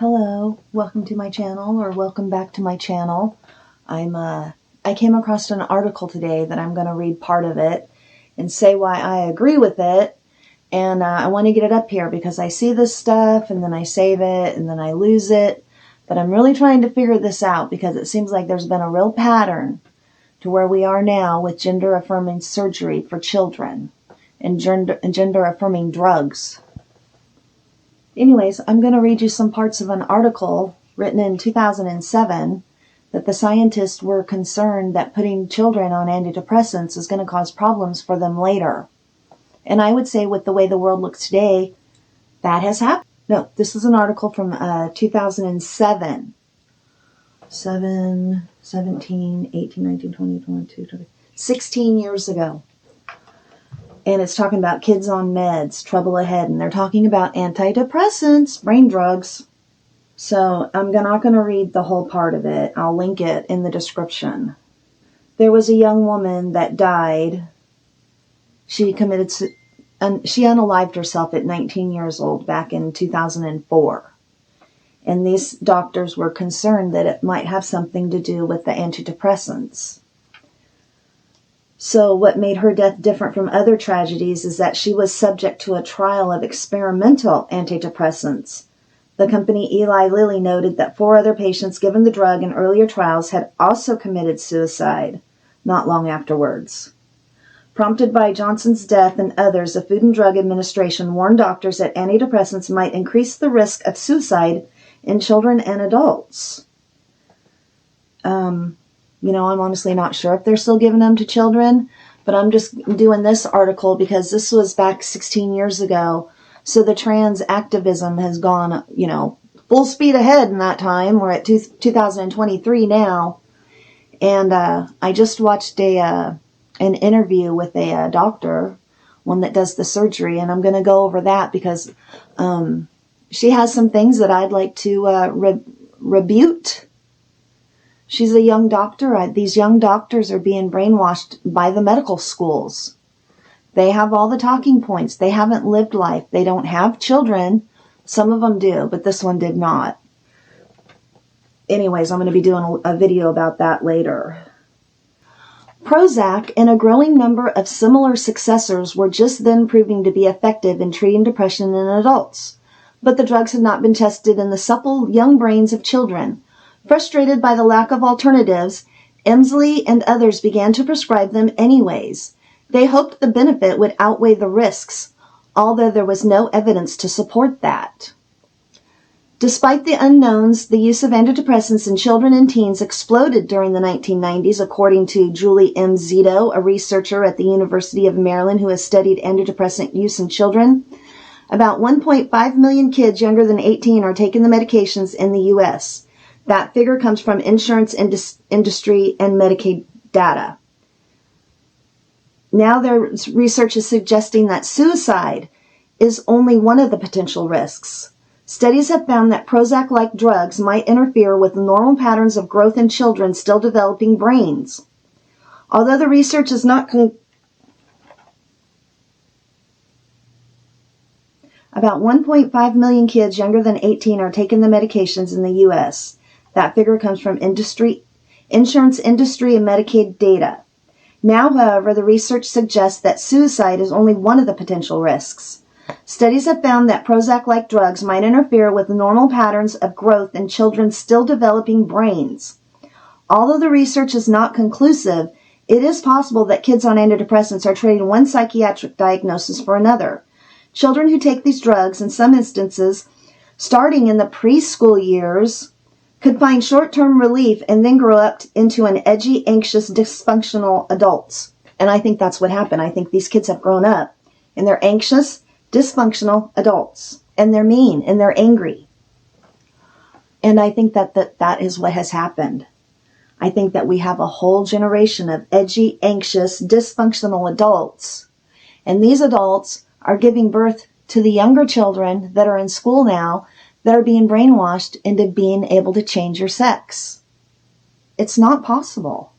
Hello, welcome to my channel, or welcome back to my channel. I came across an article today that I'm going to read part of it and say why I agree with it. And I want to get it up here because I see this stuff and then I save it and then I lose it. But I'm really trying to figure this out because it seems like there's been a real pattern to where we are now with gender-affirming surgery for children and gender-affirming drugs. Anyways, I'm going to read you some parts of an article written in 2007 that the scientists were concerned that putting children on antidepressants is going to cause problems for them later. And I would say with the way the world looks today, that has happened. No, this is an article from 2007. 17, 18, 19, 20, 22, 20, 16 years ago. And it's talking about kids on meds, trouble ahead, and they're talking about antidepressants, brain drugs. So I'm not going to read the whole part of it. I'll link it in the description. There was a young woman that died. She unalived herself at 19 years old back in 2004. And these doctors were concerned that it might have something to do with the antidepressants. So what made her death different from other tragedies is that she was subject to a trial of experimental antidepressants. The company Eli Lilly noted that 4 other patients given the drug in earlier trials had also committed suicide not long afterwards. Prompted by Johnson's death and others, the Food and Drug Administration warned doctors that antidepressants might increase the risk of suicide in children and adults. I'm honestly not sure if they're still giving them to children, but I'm just doing this article because this was back 16 years ago. So the trans activism has gone, full speed ahead in that time. We're at 2023 now. And I just watched an interview with a doctor, one that does the surgery, and I'm going to go over that because she has some things that I'd like to rebut. She's a young doctor. These young doctors are being brainwashed by the medical schools. They have all the talking points. They haven't lived life. They don't have children. Some of them do, but this one did not. Anyways, I'm going to be doing a video about that later. Prozac and a growing number of similar successors were just then proving to be effective in treating depression in adults. But the drugs had not been tested in the supple young brains of children. Frustrated by the lack of alternatives, Emsley and others began to prescribe them anyways. They hoped the benefit would outweigh the risks, although there was no evidence to support that. Despite the unknowns, the use of antidepressants in children and teens exploded during the 1990s, according to Julie M. Zito, a researcher at the University of Maryland who has studied antidepressant use in children. About 1.5 million kids younger than 18 are taking the medications in the U.S. That figure comes from insurance industry and Medicaid data. Now their research is suggesting that suicide is only one of the potential risks. Studies have found that Prozac-like drugs might interfere with normal patterns of growth in children still developing brains. Although the research is not about 1.5 million kids younger than 18 are taking the medications in the U.S. That figure comes from insurance industry and Medicaid data. Now, however, the research suggests that suicide is only one of the potential risks. Studies have found that Prozac-like drugs might interfere with normal patterns of growth in children's still developing brains. Although the research is not conclusive, it is possible that kids on antidepressants are trading one psychiatric diagnosis for another. Children who take these drugs, in some instances, starting in the preschool years, could find short-term relief and then grow up into an edgy, anxious, dysfunctional adults. And I think that's what happened. I think these kids have grown up and they're anxious, dysfunctional adults. And they're mean and they're angry. And I think that is what has happened. I think that we have a whole generation of edgy, anxious, dysfunctional adults. And these adults are giving birth to the younger children that are in school now that are being brainwashed into being able to change your sex. It's not possible.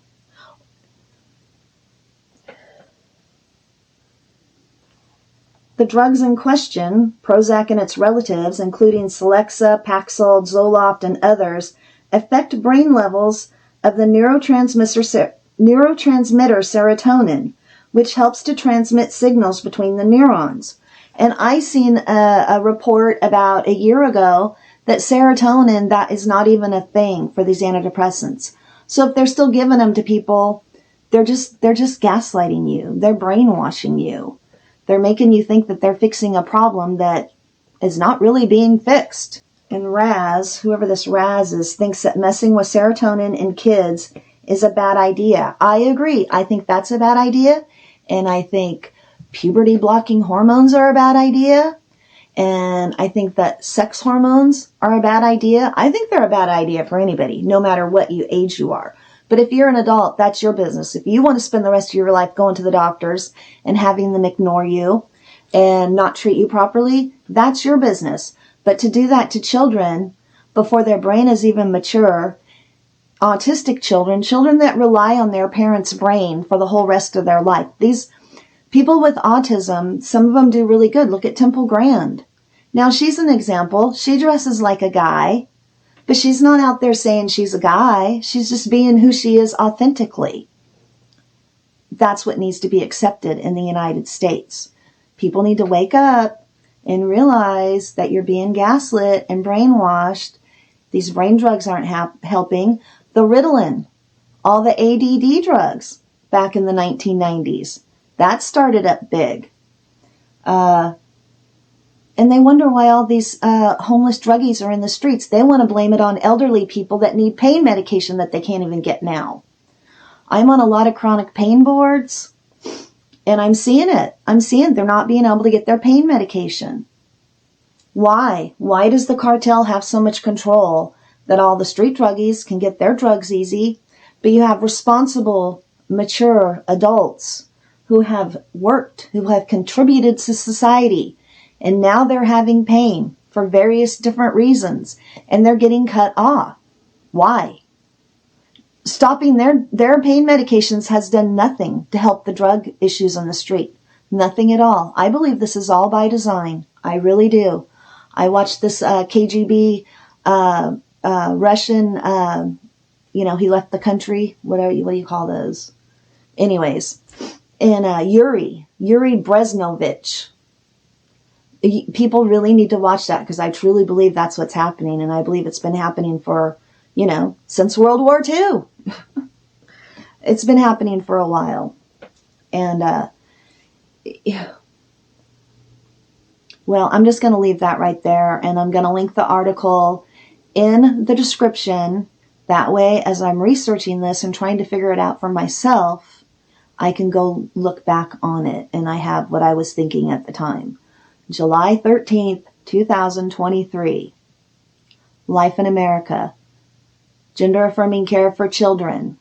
The drugs in question, Prozac and its relatives, including Celexa, Paxil, Zoloft, and others, affect brain levels of the neurotransmitter serotonin, which helps to transmit signals between the neurons. And I seen a report about a year ago that serotonin, that is not even a thing for these antidepressants. So if they're still giving them to people, they're just gaslighting you. They're brainwashing you. They're making you think that they're fixing a problem that is not really being fixed. And Raz, whoever this Raz is, thinks that messing with serotonin in kids is a bad idea. I agree. I think that's a bad idea. And I think puberty blocking hormones are a bad idea. And I think that sex hormones are a bad idea. I think they're a bad idea for anybody, no matter what age you are. But if you're an adult, that's your business. If you want to spend the rest of your life going to the doctors and having them ignore you and not treat you properly, that's your business. But to do that to children before their brain is even mature, autistic children, children that rely on their parents' brain for the whole rest of their life. These people with autism, some of them do really good. Look at Temple Grand. Now, she's an example. She dresses like a guy, but she's not out there saying she's a guy. She's just being who she is authentically. That's what needs to be accepted in the United States. People need to wake up and realize that you're being gaslit and brainwashed. These brain drugs aren't helping. The Ritalin, all the ADD drugs back in the 1990s, that started up big. And they wonder why all these homeless druggies are in the streets. They want to blame it on elderly people that need pain medication that they can't even get now. I'm on a lot of chronic pain boards, and I'm seeing it. I'm seeing they're not being able to get their pain medication. Why? Why does the cartel have so much control that all the street druggies can get their drugs easy, but you have responsible, mature adults who have worked, who have contributed to society, and now they're having pain for various different reasons, and they're getting cut off. Why? Stopping their pain medications has done nothing to help the drug issues on the street. Nothing at all. I believe this is all by design. I really do. I watched this KGB Russian, he left the country. What do you call those? Anyways, and Yuri Breznovich. People really need to watch that, because I truly believe that's what's happening, and I believe it's been happening for, since World War II. It's been happening for a while. And, well, I'm just going to leave that right there, and I'm going to link the article in the description. That way, as I'm researching this and trying to figure it out for myself, I can go look back on it, and I have what I was thinking at the time. July 13th, 2023. Life in America. Gender-affirming care for children.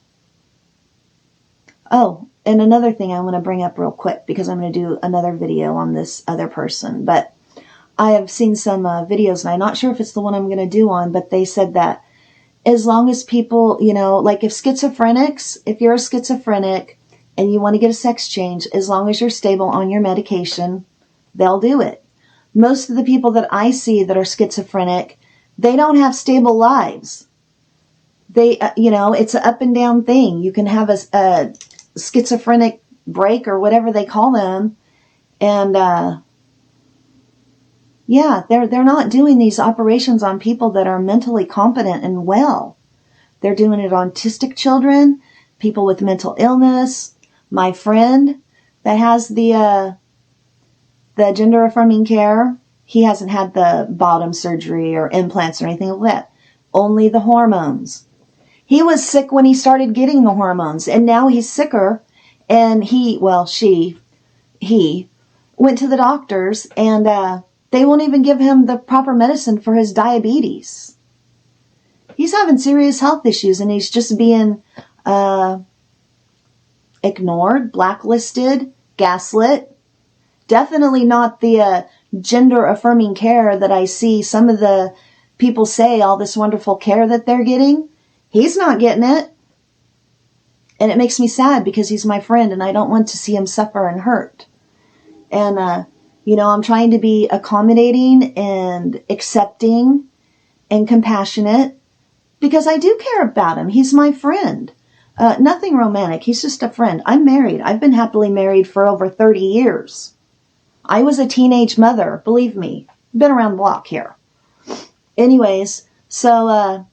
Oh, and another thing I want to bring up real quick, because I'm going to do another video on this other person. But I have seen some videos, and I'm not sure if it's the one I'm going to do on, but they said that as long as people, like if you're a schizophrenic and you want to get a sex change, as long as you're stable on your medication, they'll do it. Most of the people that I see that are schizophrenic, they don't have stable lives. They, it's an up and down thing. You can have a schizophrenic break or whatever they call them. And, they're not doing these operations on people that are mentally competent and well. They're doing it on autistic children, people with mental illness. My friend that has the gender-affirming care, he hasn't had the bottom surgery or implants or anything like that. Only the hormones. He was sick when he started getting the hormones, and now he's sicker, and he went to the doctors, and they won't even give him the proper medicine for his diabetes. He's having serious health issues, and he's just being ignored, blacklisted, gaslit. Definitely not the gender-affirming care that I see some of the people say, all this wonderful care that they're getting. He's not getting it. And it makes me sad, because he's my friend and I don't want to see him suffer and hurt. And You know, I'm trying to be accommodating and accepting and compassionate because I do care about him. He's my friend. Nothing romantic. He's just a friend. I'm married. I've been happily married for over 30 years. I was a teenage mother, believe me. Been around the block here. Anyways, so,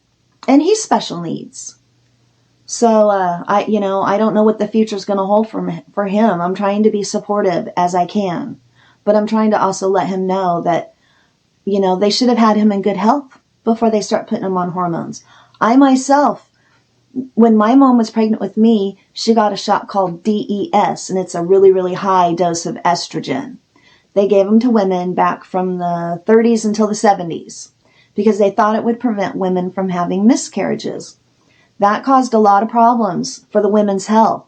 and he's special needs. So, I don't know what the future's going to hold for him. I'm trying to be supportive as I can. But I'm trying to also let him know that, you know, they should have had him in good health before they start putting him on hormones. I myself, when my mom was pregnant with me, she got a shot called DES, and it's a really, really high dose of estrogen. They gave them to women back from the 30s until the 70s because they thought it would prevent women from having miscarriages. That caused a lot of problems for the women's health.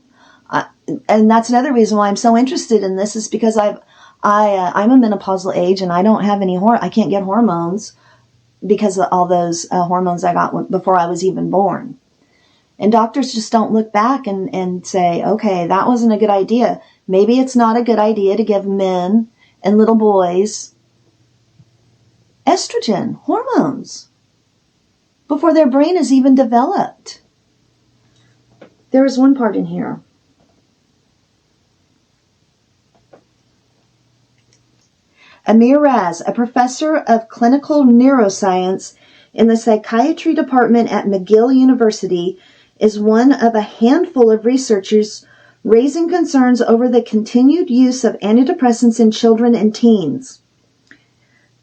And that's another reason why I'm so interested in this is because I'm a menopausal age and I don't have I can't get hormones because of all those hormones I got before I was even born. And doctors just don't look back and say, okay, that wasn't a good idea. Maybe it's not a good idea to give men and little boys estrogen, hormones, before their brain is even developed. There is one part in here. Amir Raz, a professor of clinical neuroscience in the psychiatry department at McGill University, is one of a handful of researchers raising concerns over the continued use of antidepressants in children and teens.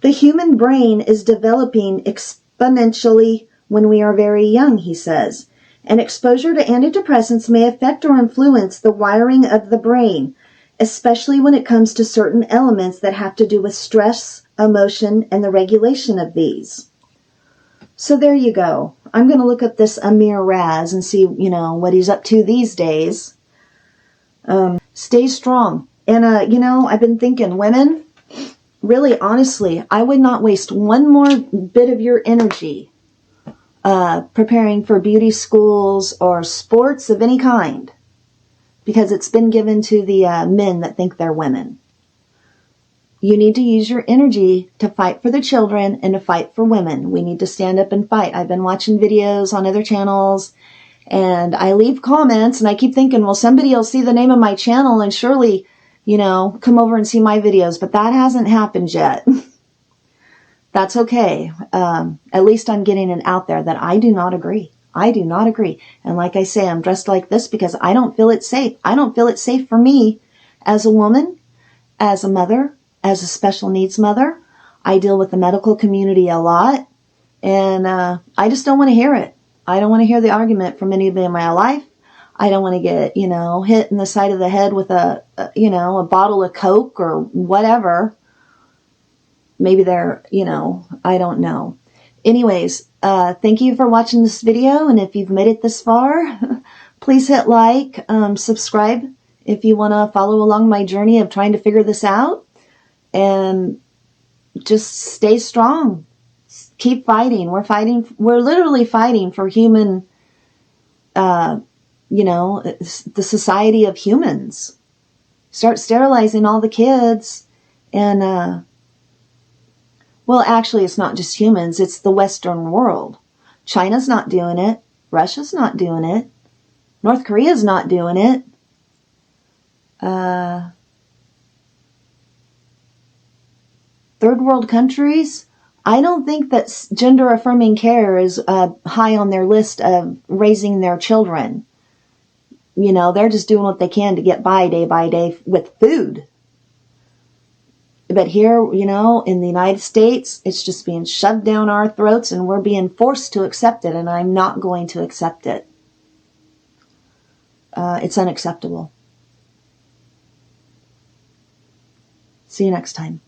The human brain is developing exponentially when we are very young, he says, and exposure to antidepressants may affect or influence the wiring of the brain, especially when it comes to certain elements that have to do with stress, emotion, and the regulation of these. So there you go. I'm going to look up this Amir Raz and see, you know, what he's up to these days. Stay strong. And, I've been thinking, women, really, honestly, I would not waste one more bit of your energy preparing for beauty schools or sports of any kind, because it's been given to the men that think they're women. You need to use your energy to fight for the children and to fight for women. We need to stand up and fight. I've been watching videos on other channels, and I leave comments, and I keep thinking, well, somebody will see the name of my channel and surely, come over and see my videos, but that hasn't happened yet. That's okay. At least I'm getting it out there that I do not agree. I do not agree. And like I say, I'm dressed like this because I don't feel it safe. I don't feel it safe for me as a woman, as a mother, as a special needs mother. I deal with the medical community a lot, and I just don't want to hear it. I don't want to hear the argument from anybody in my life. I don't want to get, hit in the side of the head with a bottle of Coke or whatever. Maybe they're, I don't know. Anyways, thank you for watching this video. And if you've made it this far, please hit like, subscribe if you want to follow along my journey of trying to figure this out. And just stay strong. Keep fighting. We're literally fighting for human, the society of humans. Start sterilizing all the kids. And, well, actually, it's not just humans. It's the Western world. China's not doing it. Russia's not doing it. North Korea's not doing it. Third world countries, I don't think that gender-affirming care is high on their list of raising their children. They're just doing what they can to get by day with food. But here, in the United States, it's just being shoved down our throats and we're being forced to accept it, and I'm not going to accept it. It's unacceptable. See you next time.